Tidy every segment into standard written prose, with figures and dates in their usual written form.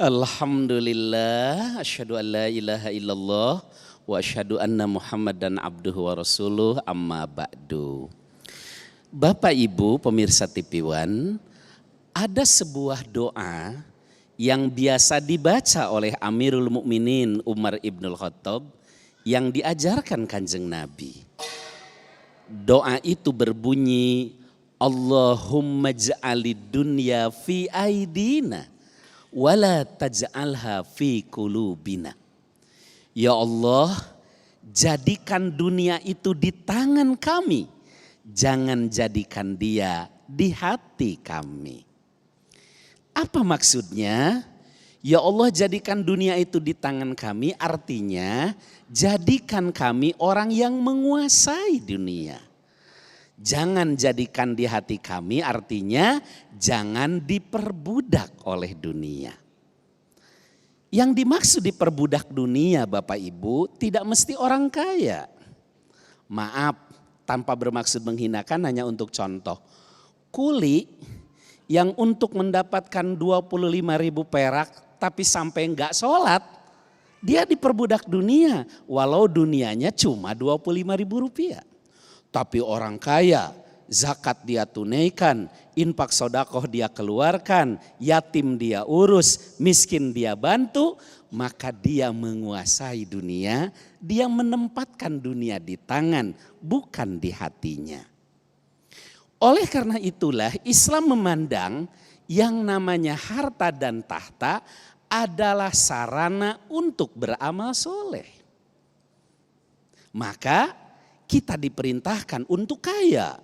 Alhamdulillah, asyhadu an la ilaha illallah wa asyhadu anna Muhammadan abduhu wa rasuluh, amma ba'du. Bapak Ibu pemirsa TV One, ada sebuah doa yang biasa dibaca oleh Amirul Mukminin Umar Ibnul Khattab yang diajarkan Kanjeng Nabi. Doa itu berbunyi, Allahumma ja'alid dunya fi aidina wala taj'alha fi qulubina. Ya Allah, jadikan dunia itu di tangan kami, jangan jadikan dia di hati kami. Apa maksudnya? Ya Allah, jadikan dunia itu di tangan kami, artinya jadikan kami orang yang menguasai dunia. Jangan jadikan di hati kami, artinya jangan diperbudak oleh dunia. Yang dimaksud diperbudak dunia Bapak Ibu tidak mesti orang kaya. Maaf, tanpa bermaksud menghinakan, hanya untuk contoh. Kuli yang untuk mendapatkan 25.000 perak tapi sampai enggak sholat, dia diperbudak dunia walau dunianya cuma 25.000 rupiah. Tapi orang kaya, zakat dia tunaikan, infak sodakoh dia keluarkan, yatim dia urus, miskin dia bantu, maka dia menguasai dunia, dia menempatkan dunia di tangan, bukan di hatinya. Oleh karena itulah Islam memandang yang namanya harta dan tahta adalah sarana untuk beramal soleh. Maka kita diperintahkan untuk kaya.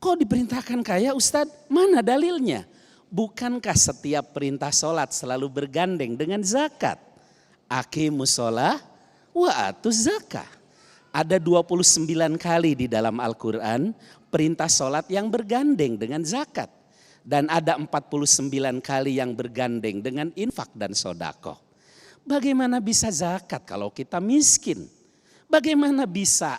Kok diperintahkan kaya Ustadz? Mana dalilnya? Bukankah setiap perintah sholat selalu bergandeng dengan zakat? Aqimus sholah wa atuz zakah. Ada 29 kali di dalam Al-Quran perintah sholat yang bergandeng dengan zakat. Dan ada 49 kali yang bergandeng dengan infak dan sodakoh. Bagaimana bisa zakat kalau kita miskin? Bagaimana bisa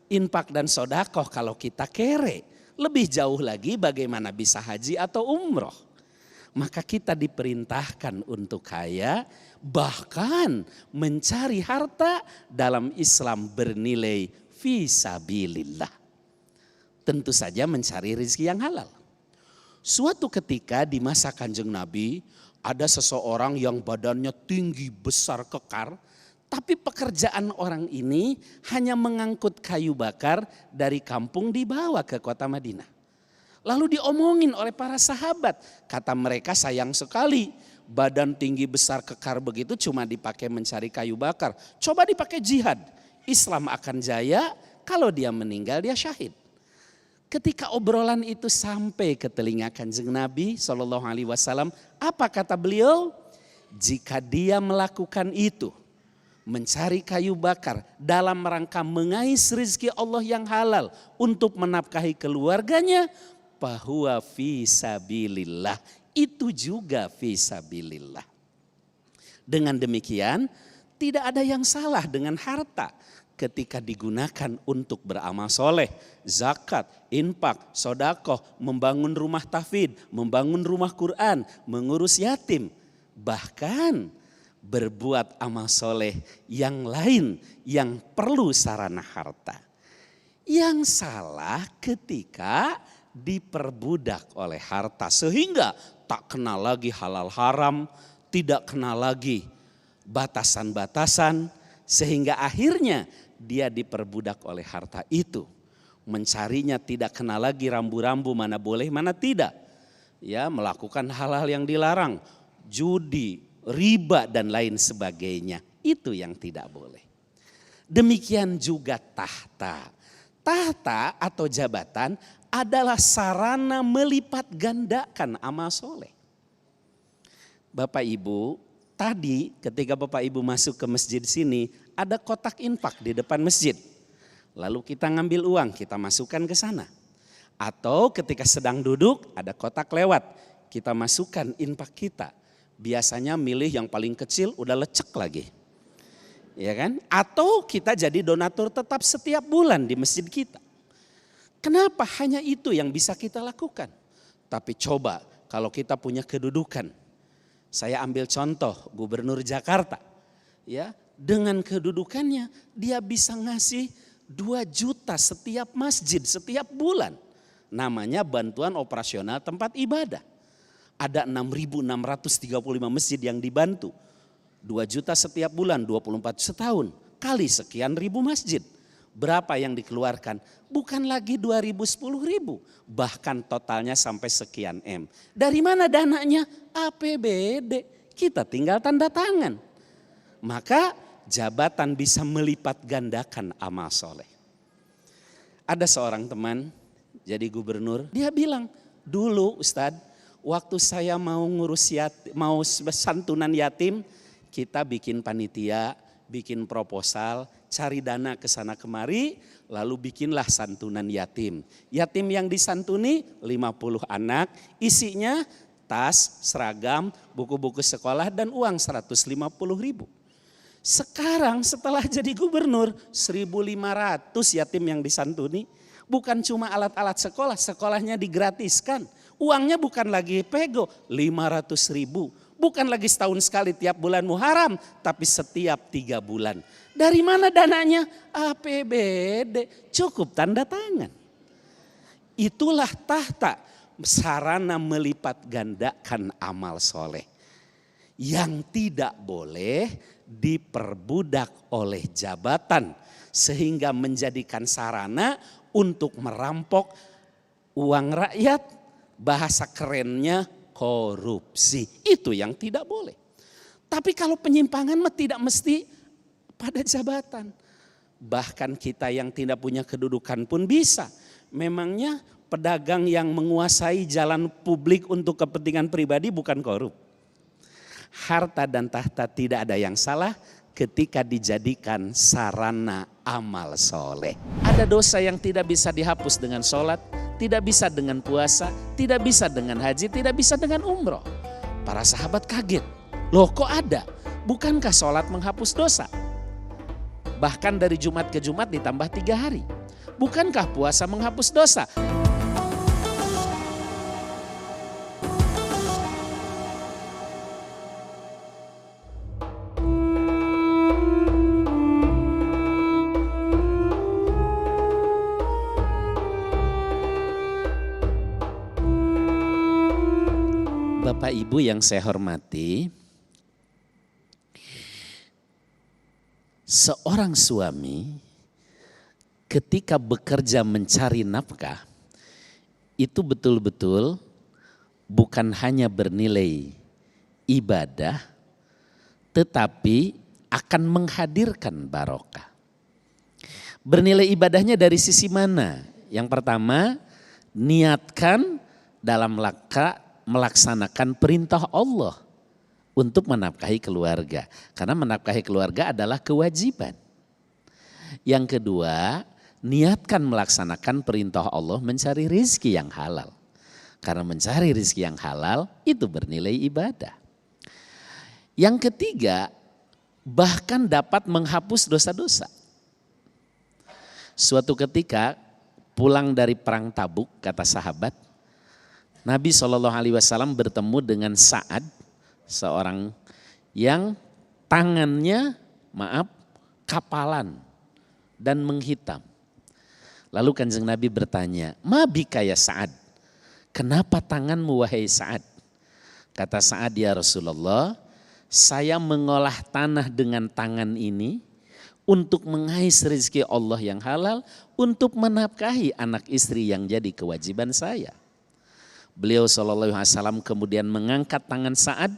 infak dan sodakoh kalau kita kere? Lebih jauh lagi bagaimana bisa haji atau umroh? Maka kita diperintahkan untuk kaya, bahkan mencari harta dalam Islam bernilai fisabilillah. Tentu saja mencari rezeki yang halal. Suatu ketika di masa Kanjeng Nabi ada seseorang yang badannya tinggi, besar, kekar. Tapi pekerjaan orang ini hanya mengangkut kayu bakar dari kampung dibawa ke kota Madinah. Lalu diomongin oleh para sahabat. Kata mereka, sayang sekali badan tinggi besar kekar begitu cuma dipakai mencari kayu bakar. Coba dipakai jihad. Islam akan jaya, kalau dia meninggal dia syahid. Ketika obrolan itu sampai ke telinga Kanjeng Nabi SAW, apa kata beliau? Jika dia melakukan itu, mencari kayu bakar dalam rangka mengais rezeki Allah yang halal untuk menafkahi keluarganya, fahuwa fisabilillah, itu juga fisabilillah. Dengan demikian tidak ada yang salah dengan harta ketika digunakan untuk beramal soleh, zakat, infak, sodakoh, membangun rumah tahfidz, membangun rumah Quran, mengurus yatim, bahkan berbuat amal soleh yang lain yang perlu sarana harta. Yang salah ketika diperbudak oleh harta sehingga tak kenal lagi halal haram, tidak kenal lagi batasan-batasan, sehingga akhirnya dia diperbudak oleh harta itu. Mencarinya tidak kenal lagi rambu-rambu mana boleh mana tidak. Ya, melakukan hal-hal yang dilarang, judi, riba dan lain sebagainya, itu yang tidak boleh. Demikian juga tahta. Tahta atau jabatan adalah sarana melipat gandakan amal soleh. Bapak Ibu, tadi ketika Bapak Ibu masuk ke masjid sini, ada kotak infak di depan masjid. Lalu kita ngambil uang, kita masukkan ke sana. Atau ketika sedang duduk, ada kotak lewat, kita masukkan infak kita. Biasanya milih yang paling kecil, udah lecek lagi. Ya kan? Atau kita jadi donatur tetap setiap bulan di masjid kita. Kenapa hanya itu yang bisa kita lakukan? Tapi coba kalau kita punya kedudukan, Saya ambil contoh Gubernur Jakarta, ya, dengan kedudukannya dia bisa ngasih 2 juta setiap masjid setiap bulan. Namanya bantuan operasional tempat ibadah. Ada 6.635 masjid yang dibantu. 2 juta setiap bulan, 24 setahun, kali sekian ribu masjid. Berapa yang dikeluarkan? Bukan lagi 2.000, 10.000, bahkan totalnya sampai sekian M. Dari mana dananya? APBD, kita tinggal tanda tangan. Maka jabatan bisa melipat gandakan amal soleh. Ada seorang teman jadi gubernur, dia bilang, dulu Ustadz, waktu saya mau ngurus yatim, mau santunan yatim, kita bikin panitia, bikin proposal, cari dana ke sana kemari, lalu bikinlah santunan yatim. Yatim yang disantuni 50 anak, isinya tas, seragam, buku-buku sekolah dan uang 150.000. Sekarang setelah jadi gubernur 1.500 yatim yang disantuni, bukan cuma alat-alat sekolah, sekolahnya digratiskan. Uangnya bukan lagi pego 500.000. Bukan lagi setahun sekali tiap bulan Muharram, tapi setiap 3 bulan. Dari mana dananya? APBD, cukup tanda tangan. Itulah tahta sarana melipat gandakan amal soleh. Yang tidak boleh diperbudak oleh jabatan. Sehingga menjadikan sarana untuk merampok uang rakyat, bahasa kerennya korupsi. Itu yang tidak boleh. Tapi kalau penyimpangan tidak mesti pada jabatan. Bahkan kita yang tidak punya kedudukan pun bisa. Memangnya pedagang yang menguasai jalan publik untuk kepentingan pribadi bukan korup. Harta dan tahta tidak ada yang salah ketika dijadikan sarana amal soleh. Ada dosa yang tidak bisa dihapus dengan sholat, tidak bisa dengan puasa, tidak bisa dengan haji, tidak bisa dengan umroh. Para sahabat kaget, loh kok ada? Bukankah sholat menghapus dosa? Bahkan dari Jumat ke Jumat ditambah 3 hari. Bukankah puasa menghapus dosa? Bapak Ibu yang saya hormati, seorang suami ketika bekerja mencari nafkah itu betul-betul bukan hanya bernilai ibadah, tetapi akan menghadirkan barokah. Bernilai ibadahnya dari sisi mana? Yang pertama, niatkan dalam melaksanakan perintah Allah untuk menafkahi keluarga. Karena menafkahi keluarga adalah kewajiban. Yang kedua, niatkan melaksanakan perintah Allah mencari rizki yang halal. Karena mencari rizki yang halal itu bernilai ibadah. Yang ketiga, bahkan dapat menghapus dosa-dosa. Suatu ketika pulang dari perang Tabuk, kata sahabat, Nabi SAW bertemu dengan Sa'ad, seorang yang tangannya kapalan dan menghitam. Lalu Kanjeng Nabi bertanya, "Ma bika ya Sa'ad? Kenapa tanganmu wahai Sa'ad?" Kata Sa'ad, "Ya Rasulullah, saya mengolah tanah dengan tangan ini untuk mengais rezeki Allah yang halal, untuk menafkahi anak istri yang jadi kewajiban saya." Beliau SAW kemudian mengangkat tangan Sa'ad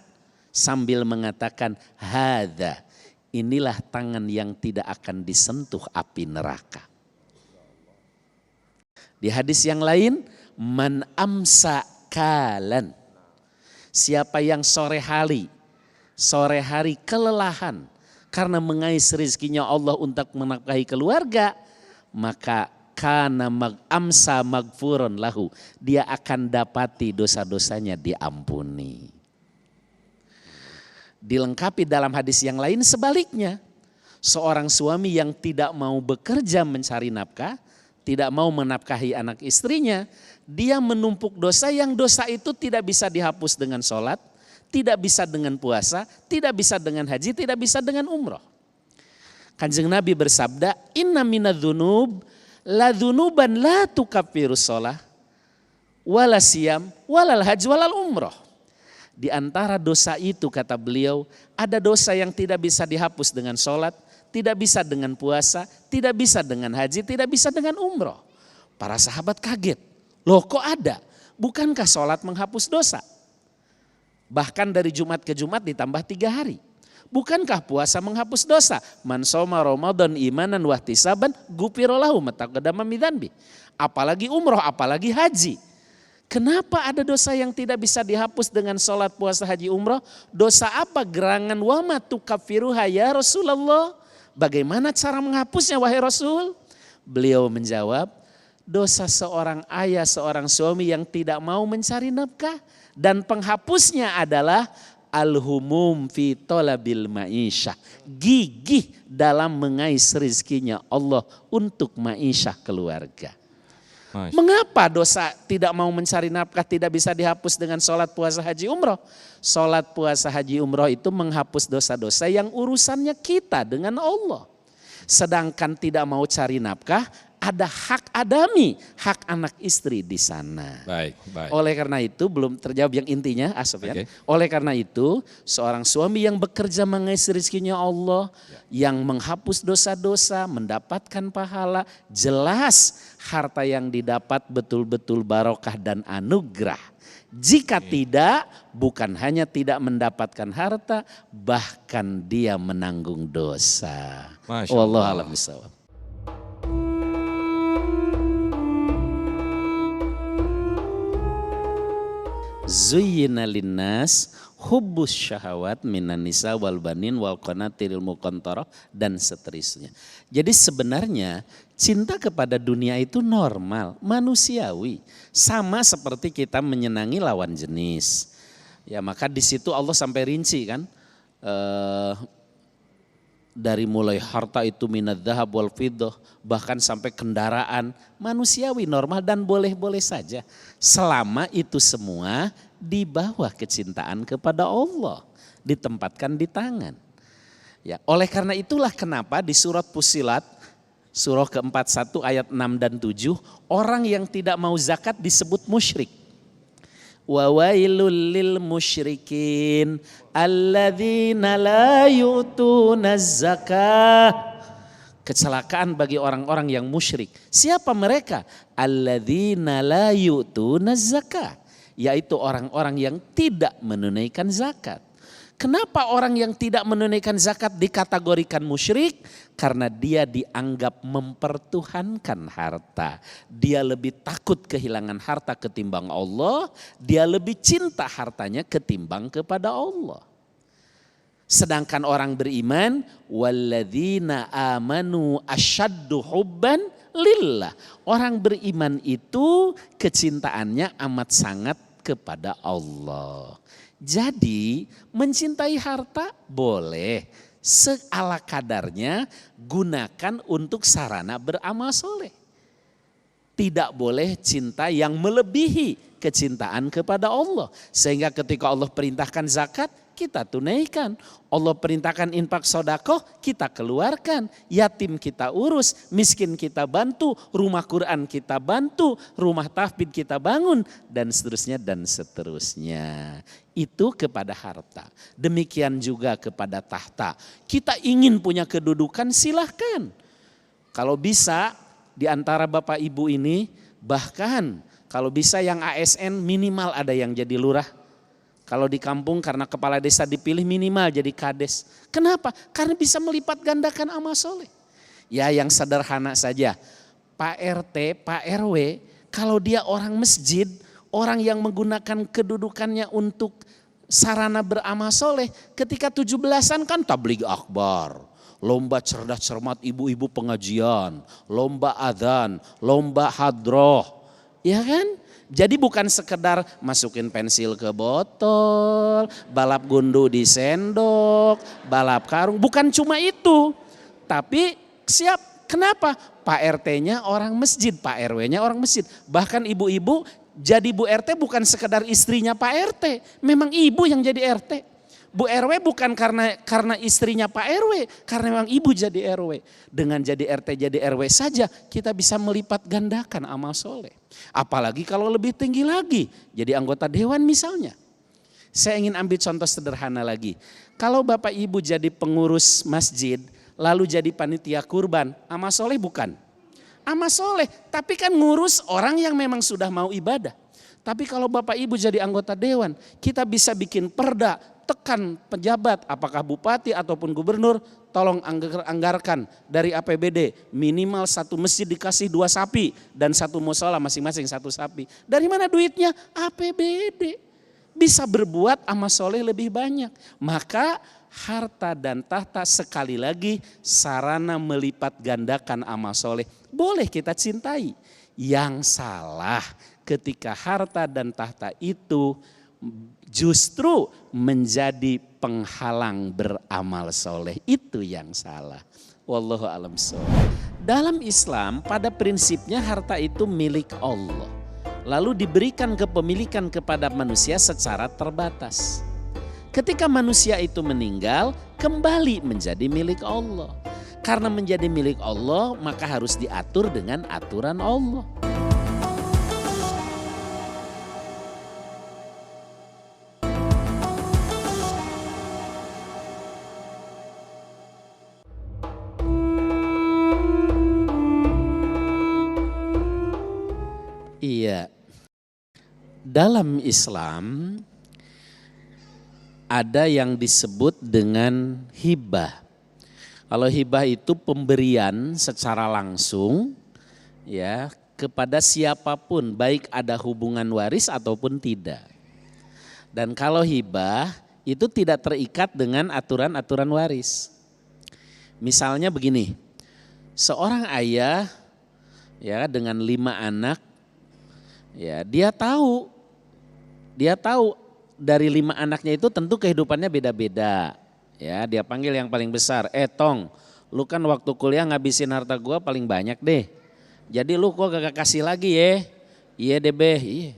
sambil mengatakan, "Hadza, inilah tangan yang tidak akan disentuh api neraka." Di hadis yang lain, "Man amsa kalan." Siapa yang sore hari kelelahan karena mengais rezekinya Allah untuk menafkahi keluarga, maka kana amsa magfurun lahu, dia akan dapati dosa-dosanya diampuni. Dilengkapi dalam hadis yang lain sebaliknya, seorang suami yang tidak mau bekerja mencari nafkah, tidak mau menafkahi anak istrinya, dia menumpuk dosa yang dosa itu tidak bisa dihapus dengan sholat, tidak bisa dengan puasa, tidak bisa dengan haji, tidak bisa dengan umroh. Kanjeng Nabi bersabda, inna minadz-dzunub la dzunuban la tukaffirus shalah wala siyam walal hajj walal umroh. Di antara dosa itu kata beliau, ada dosa yang tidak bisa dihapus dengan sholat, tidak bisa dengan puasa, tidak bisa dengan haji, tidak bisa dengan umroh. Para sahabat kaget, loh kok ada? Bukankah sholat menghapus dosa? Bahkan dari Jumat ke Jumat ditambah 3 hari. Bukankah puasa menghapus dosa? Man shoma Ramadan imanan wahtisaban ghufira lahu ma taqaddama min dzanbi. Apalagi umroh, apalagi haji. Kenapa ada dosa yang tidak bisa dihapus dengan sholat, puasa, haji, umroh? Dosa apa gerangan wama tukaffiruha ya Rasulullah? Bagaimana cara menghapusnya wahai Rasul? Beliau menjawab, dosa seorang ayah, seorang suami yang tidak mau mencari nafkah. Dan penghapusnya adalah al-humum fi talabil ma'isyah. Gigih dalam mengais rezekinya Allah untuk ma'isyah keluarga. Mengapa dosa tidak mau mencari nafkah tidak bisa dihapus dengan sholat, puasa, haji, umroh? Sholat, puasa, haji, umroh itu menghapus dosa-dosa yang urusannya kita dengan Allah. Sedangkan tidak mau cari nafkah, ada hak adami, hak anak istri di sana. Baik. Oleh karena itu belum terjawab yang intinya, Sofyan. Okay. Oleh karena itu seorang suami yang bekerja mengais rezekinya Allah, yang menghapus dosa-dosa, mendapatkan pahala, jelas harta yang didapat betul-betul barokah dan anugerah. Jika tidak, bukan hanya tidak mendapatkan harta, bahkan dia menanggung dosa. Wallahu a'lam bishawab. Zuyyina linnas hubbus syahawat minan nisa wal banin wal qanatiril muqantarah dan seterusnya. Jadi sebenarnya cinta kepada dunia itu normal, manusiawi, sama seperti kita menyenangi lawan jenis. Ya maka di situ Allah sampai rinci kan, dari mulai harta itu minadz dzahab wal fiddah, bahkan sampai kendaraan, manusiawi, normal dan boleh-boleh saja. Selama itu semua di bawah kecintaan kepada Allah, ditempatkan di tangan. Ya, oleh karena itulah kenapa di surat Fussilat, surah ke-41 ayat 6 dan 7, orang yang tidak mau zakat disebut musyrik. Wa wailul lil musyrikin alladzina la yu'tunaz zakah. Kecelakaan bagi orang-orang yang musyrik. Siapa mereka? Alladzina la yu'tunaz zakah, yaitu orang-orang yang tidak menunaikan zakat. Kenapa orang yang tidak menunaikan zakat dikategorikan musyrik? Karena dia dianggap mempertuhankan harta. Dia lebih takut kehilangan harta ketimbang Allah. Dia lebih cinta hartanya ketimbang kepada Allah. Sedangkan orang beriman, walladzina amanu asyaddu hubban lillah. Orang beriman itu kecintaannya amat sangat kepada Allah. Jadi mencintai harta boleh, seala kadarnya, gunakan untuk sarana beramal soleh. Tidak boleh cinta yang melebihi kecintaan kepada Allah. Sehingga ketika Allah perintahkan zakat, kita tunaikan. Allah perintahkan infak sedekah, kita keluarkan. Yatim kita urus, miskin kita bantu, rumah Quran kita bantu, rumah tahfidz kita bangun, dan seterusnya dan seterusnya. Itu kepada harta. Demikian juga kepada tahta. Kita ingin punya kedudukan, silahkan. Kalau bisa di antara bapak ibu ini, bahkan kalau bisa yang ASN minimal ada yang jadi lurah. Kalau di kampung karena kepala desa dipilih minimal jadi kades. Kenapa? Karena bisa melipat gandakan amal soleh. Ya yang sederhana saja. Pak RT, Pak RW, kalau dia orang masjid, orang yang menggunakan kedudukannya untuk sarana beramal soleh, ketika 17-an kan tabligh akbar, lomba cerdas cermat ibu-ibu pengajian, lomba adzan, lomba hadroh, ya kan? Jadi bukan sekedar masukin pensil ke botol, balap gundu di sendok, balap karung, bukan cuma itu. Tapi siap, kenapa? Pak RT-nya orang masjid, Pak RW-nya orang masjid. Bahkan ibu-ibu Jadi Bu RT bukan sekedar istrinya Pak RT, memang ibu yang jadi RT. Bu RW bukan karena istrinya Pak RW, karena memang ibu jadi RW. Dengan jadi RT jadi RW saja kita bisa melipat gandakan amal soleh. Apalagi kalau lebih tinggi lagi, jadi anggota dewan misalnya. Saya ingin ambil contoh sederhana lagi. Kalau Bapak Ibu jadi pengurus masjid, lalu jadi panitia kurban, amal soleh bukan? Amal soleh, tapi kan ngurus orang yang memang sudah mau ibadah. Tapi kalau Bapak Ibu jadi anggota dewan, kita bisa bikin perda, tekan pejabat, apakah bupati ataupun gubernur, tolong anggarkan dari APBD minimal satu masjid dikasih 2 sapi dan satu musola masing-masing 1 sapi. Dari mana duitnya? APBD. Bisa berbuat amal soleh lebih banyak. Maka harta dan tahta sekali lagi sarana melipat gandakan amal soleh. Boleh kita cintai. Yang salah ketika harta dan tahta itu justru menjadi penghalang beramal soleh. Itu yang salah. Wallahu a'lam bishawab. Dalam Islam pada prinsipnya harta itu milik Allah. Lalu diberikan kepemilikan kepada manusia secara terbatas. Ketika manusia itu meninggal, kembali menjadi milik Allah. Karena menjadi milik Allah, maka harus diatur dengan aturan Allah. Iya, dalam Islam ada yang disebut dengan hibah. Kalau hibah itu pemberian secara langsung ya kepada siapapun, baik ada hubungan waris ataupun tidak. Dan kalau hibah itu tidak terikat dengan aturan-aturan waris. Misalnya begini, seorang ayah ya dengan 5 anak, ya dia tahu dari 5 anaknya itu tentu kehidupannya beda-beda. Ya, dia panggil yang paling besar, Tong, lu kan waktu kuliah ngabisin harta gua paling banyak deh. Jadi lu kok gak kasih lagi ya? Iya deh Beh, iya.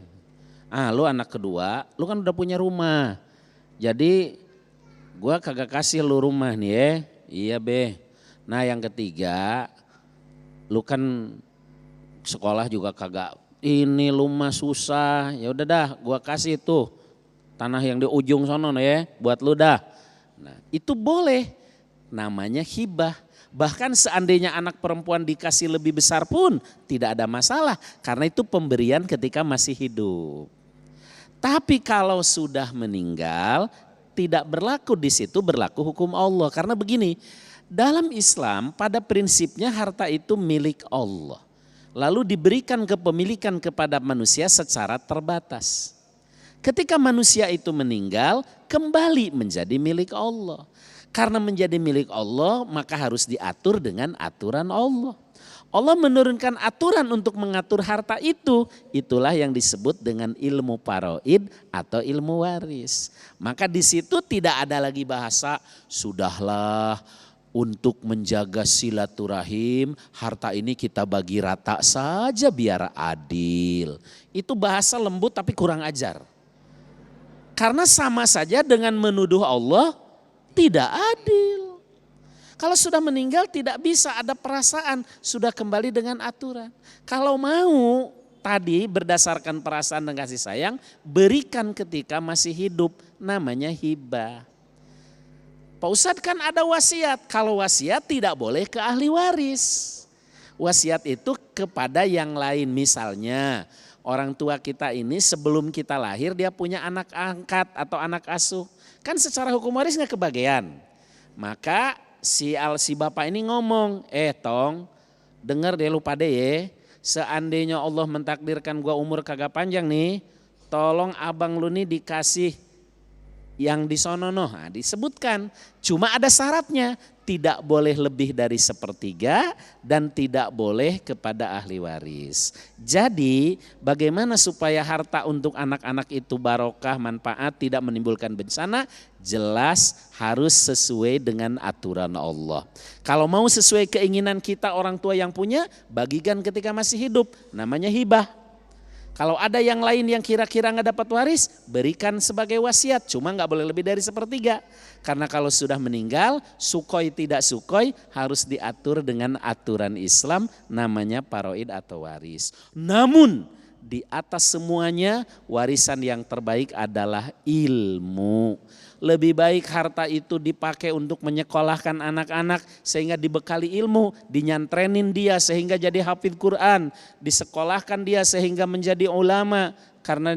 Lu anak kedua, lu kan udah punya rumah. Jadi gua kagak kasih lu rumah nih ya. Iya Beh. Nah yang ketiga, lu kan sekolah juga kagak, ini rumah susah, ya udah dah gua kasih tuh tanah yang di ujung sono ya buat lu dah. Nah itu boleh, namanya hibah. Bahkan seandainya anak perempuan dikasih lebih besar pun tidak ada masalah karena itu pemberian ketika masih hidup. Tapi kalau sudah meninggal tidak berlaku di situ, berlaku hukum Allah. Karena begini, dalam Islam pada prinsipnya harta itu milik Allah. Lalu diberikan kepemilikan kepada manusia secara terbatas. Ketika manusia itu meninggal, kembali menjadi milik Allah. Karena menjadi milik Allah, maka harus diatur dengan aturan Allah. Allah menurunkan aturan untuk mengatur harta itu. Itulah yang disebut dengan ilmu faraid atau ilmu waris. Maka di situ tidak ada lagi bahasa, sudahlah untuk menjaga silaturahim, harta ini kita bagi rata saja biar adil. Itu bahasa lembut tapi kurang ajar. Karena sama saja dengan menuduh Allah tidak adil. Kalau sudah meninggal tidak bisa ada perasaan, sudah kembali dengan aturan. Kalau mau tadi berdasarkan perasaan dan kasih sayang, berikan ketika masih hidup, namanya hibah. Pak Ustadz kan ada wasiat, kalau wasiat tidak boleh ke ahli waris. Wasiat itu kepada yang lain, misalnya orang tua kita ini sebelum kita lahir dia punya anak angkat atau anak asuh. Kan secara hukum waris gak kebagian. Maka si bapak ini ngomong, Tong denger deh lu pade ya. Seandainya Allah mentakdirkan gua umur kagak panjang nih, tolong abang lu nih dikasih yang di sono nah, disebutkan. Cuma ada syaratnya, tidak boleh lebih dari 1/3 dan tidak boleh kepada ahli waris. Jadi bagaimana supaya harta untuk anak-anak itu barokah, manfaat, tidak menimbulkan bencana? Jelas harus sesuai dengan aturan Allah. Kalau mau sesuai keinginan kita orang tua yang punya, bagikan ketika masih hidup, namanya hibah. Kalau ada yang lain yang kira-kira nggak dapat waris, berikan sebagai wasiat. Cuma nggak boleh lebih dari 1/3. Karena kalau sudah meninggal, sukoi tidak sukoi harus diatur dengan aturan Islam, namanya paroid atau waris. Namun di atas semuanya warisan yang terbaik adalah ilmu. Lebih baik harta itu dipakai untuk menyekolahkan anak-anak sehingga dibekali ilmu, dinyantrenin dia sehingga jadi hafidz Quran, disekolahkan dia sehingga menjadi ulama karena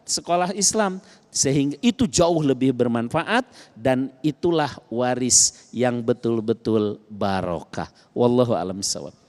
sekolah Islam, sehingga itu jauh lebih bermanfaat dan itulah waris yang betul-betul barokah. Wallahu a'lam bishawab.